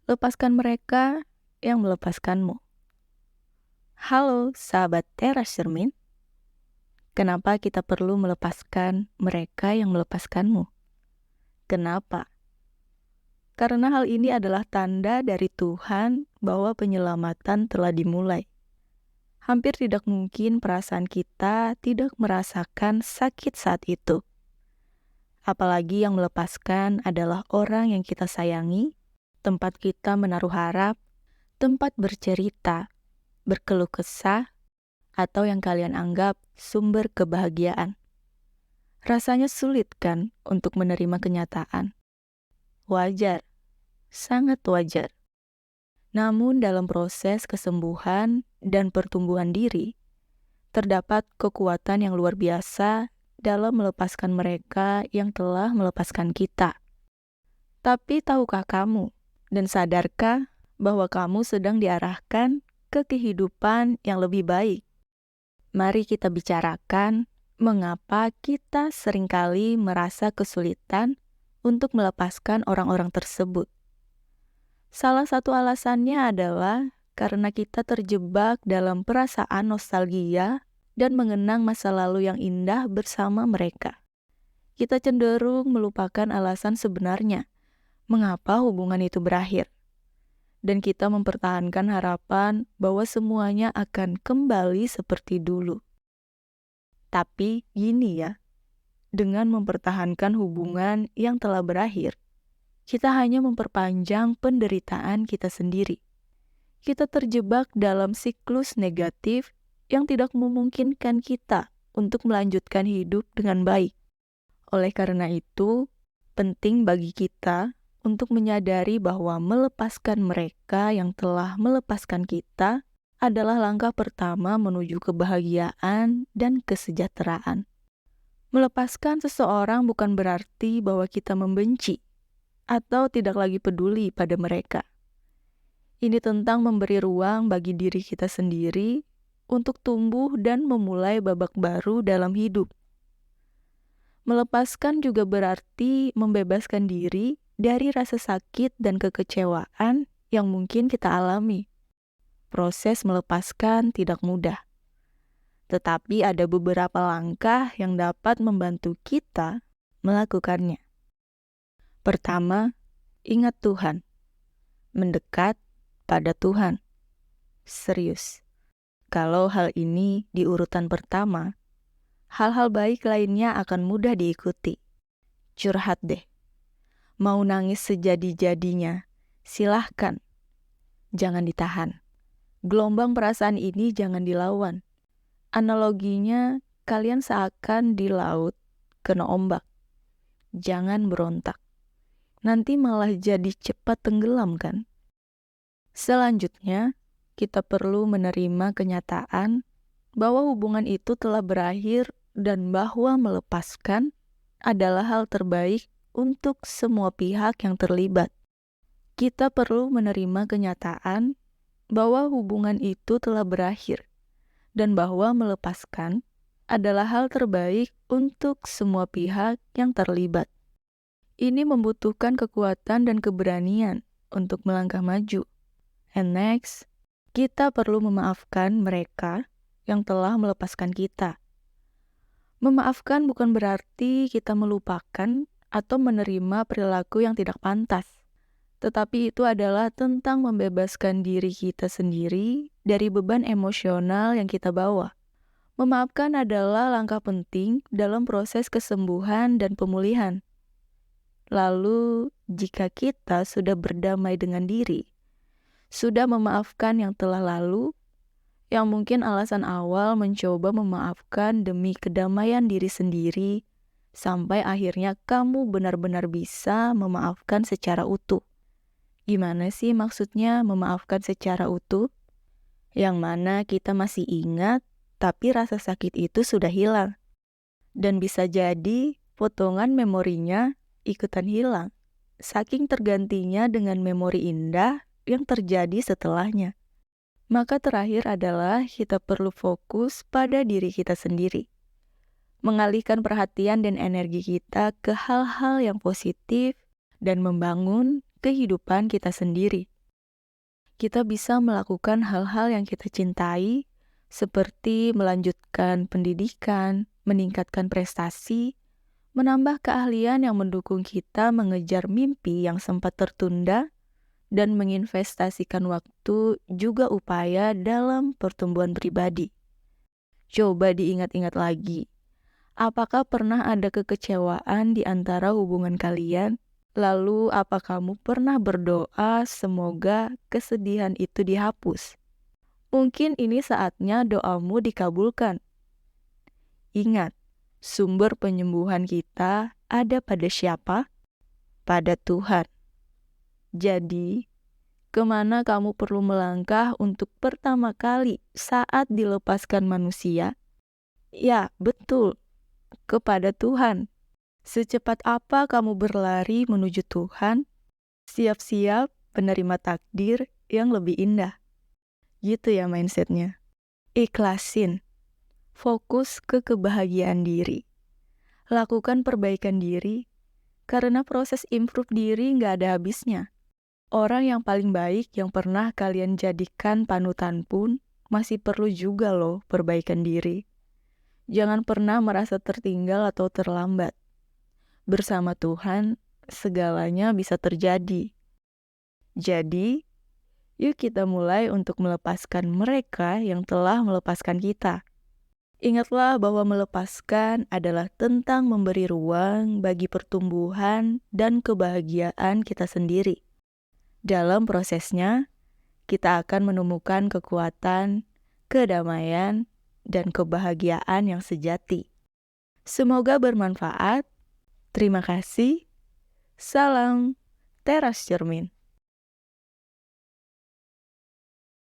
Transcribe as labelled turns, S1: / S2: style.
S1: Lepaskan mereka yang melepaskanmu. Halo sahabat Teras Cermin, kenapa kita perlu melepaskan mereka yang melepaskanmu? Kenapa? Karena hal ini adalah tanda dari Tuhan bahwa penyelamatan telah dimulai. Hampir tidak mungkin perasaan kita tidak merasakan sakit saat itu. Apalagi yang melepaskan adalah orang yang kita sayangi, tempat kita menaruh harap, tempat bercerita, berkeluh kesah, atau yang kalian anggap sumber kebahagiaan. Rasanya sulit kan untuk menerima kenyataan? Wajar, sangat wajar. Namun dalam proses kesembuhan dan pertumbuhan diri, terdapat kekuatan yang luar biasa dalam melepaskan mereka yang telah melepaskan kita. Tapi tahukah kamu dan sadarkah bahwa kamu sedang diarahkan ke kehidupan yang lebih baik? Mari kita bicarakan mengapa kita seringkali merasa kesulitan untuk melepaskan orang-orang tersebut. Salah satu alasannya adalah karena kita terjebak dalam perasaan nostalgia dan mengenang masa lalu yang indah bersama mereka. Kita cenderung melupakan alasan sebenarnya mengapa hubungan itu berakhir. Dan kita mempertahankan harapan bahwa semuanya akan kembali seperti dulu. Tapi gini ya, dengan mempertahankan hubungan yang telah berakhir, kita hanya memperpanjang penderitaan kita sendiri. Kita terjebak dalam siklus negatif yang tidak memungkinkan kita untuk melanjutkan hidup dengan baik. Oleh karena itu, penting bagi kita untuk menyadari bahwa melepaskan mereka yang telah melepaskan kita adalah langkah pertama menuju kebahagiaan dan kesejahteraan. Melepaskan seseorang bukan berarti bahwa kita membenci atau tidak lagi peduli pada mereka. Ini tentang memberi ruang bagi diri kita sendiri untuk tumbuh dan memulai babak baru dalam hidup. Melepaskan juga berarti membebaskan diri dari rasa sakit dan kekecewaan yang mungkin kita alami. Proses melepaskan tidak mudah, tetapi ada beberapa langkah yang dapat membantu kita melakukannya. Pertama, ingat Tuhan. Mendekat pada Tuhan. Serius. Kalau hal ini di urutan pertama, hal-hal baik lainnya akan mudah diikuti. Curhat deh. Mau nangis sejadi-jadinya, silahkan. Jangan ditahan. Gelombang perasaan ini jangan dilawan. Analoginya, kalian seakan di laut kena ombak. Jangan berontak. Nanti malah jadi cepat tenggelam kan? Selanjutnya, kita perlu menerima kenyataan bahwa hubungan itu telah berakhir dan bahwa melepaskan adalah hal terbaik untuk semua pihak yang terlibat. Kita perlu menerima kenyataan bahwa hubungan itu telah berakhir dan bahwa melepaskan adalah hal terbaik untuk semua pihak yang terlibat. Ini membutuhkan kekuatan dan keberanian untuk melangkah maju. And next, kita perlu memaafkan mereka yang telah melepaskan kita. Memaafkan bukan berarti kita melupakan atau menerima perilaku yang tidak pantas. Tetapi itu adalah tentang membebaskan diri kita sendiri dari beban emosional yang kita bawa. Memaafkan adalah langkah penting dalam proses kesembuhan dan pemulihan. Lalu, jika kita sudah berdamai dengan diri, sudah memaafkan yang telah lalu, yang mungkin alasan awal mencoba memaafkan demi kedamaian diri sendiri, sampai akhirnya kamu benar-benar bisa memaafkan secara utuh. Gimana sih maksudnya memaafkan secara utuh? Yang mana kita masih ingat, tapi rasa sakit itu sudah hilang. Dan bisa jadi potongan memorinya ikutan hilang, saking tergantinya dengan memori indah yang terjadi setelahnya. Maka terakhir adalah kita perlu fokus pada diri kita sendiri. Mengalihkan perhatian dan energi kita ke hal-hal yang positif dan membangun kehidupan kita sendiri. kita bisa melakukan hal-hal yang kita cintai, seperti melanjutkan pendidikan, meningkatkan prestasi, menambah keahlian yang mendukung kita mengejar mimpi yang sempat tertunda, dan menginvestasikan waktu juga upaya dalam pertumbuhan pribadi. Coba diingat-ingat lagi, apakah pernah ada kekecewaan di antara hubungan kalian? Lalu, apa kamu pernah berdoa semoga kesedihan itu dihapus? Mungkin ini saatnya doamu dikabulkan. Ingat, sumber penyembuhan kita ada pada siapa? Pada Tuhan. Jadi, kemana kamu perlu melangkah untuk pertama kali saat dilepaskan manusia? Ya, betul, kepada Tuhan. Secepat apa kamu berlari menuju Tuhan? Siap-siap menerima takdir yang lebih indah. Gitu ya mindsetnya. Ikhlasin. Fokus ke kebahagiaan diri. Lakukan perbaikan diri, karena proses improve diri nggak ada habisnya. Orang yang paling baik yang pernah kalian jadikan panutan pun masih perlu juga loh perbaikan diri. Jangan pernah merasa tertinggal atau terlambat. Bersama Tuhan, segalanya bisa terjadi. Jadi, yuk kita mulai untuk melepaskan mereka yang telah melepaskan kita. Ingatlah bahwa melepaskan adalah tentang memberi ruang bagi pertumbuhan dan kebahagiaan kita sendiri. Dalam prosesnya, kita akan menemukan kekuatan, kedamaian, dan kebahagiaan yang sejati. Semoga bermanfaat. Terima kasih. Salam Teras Cermin.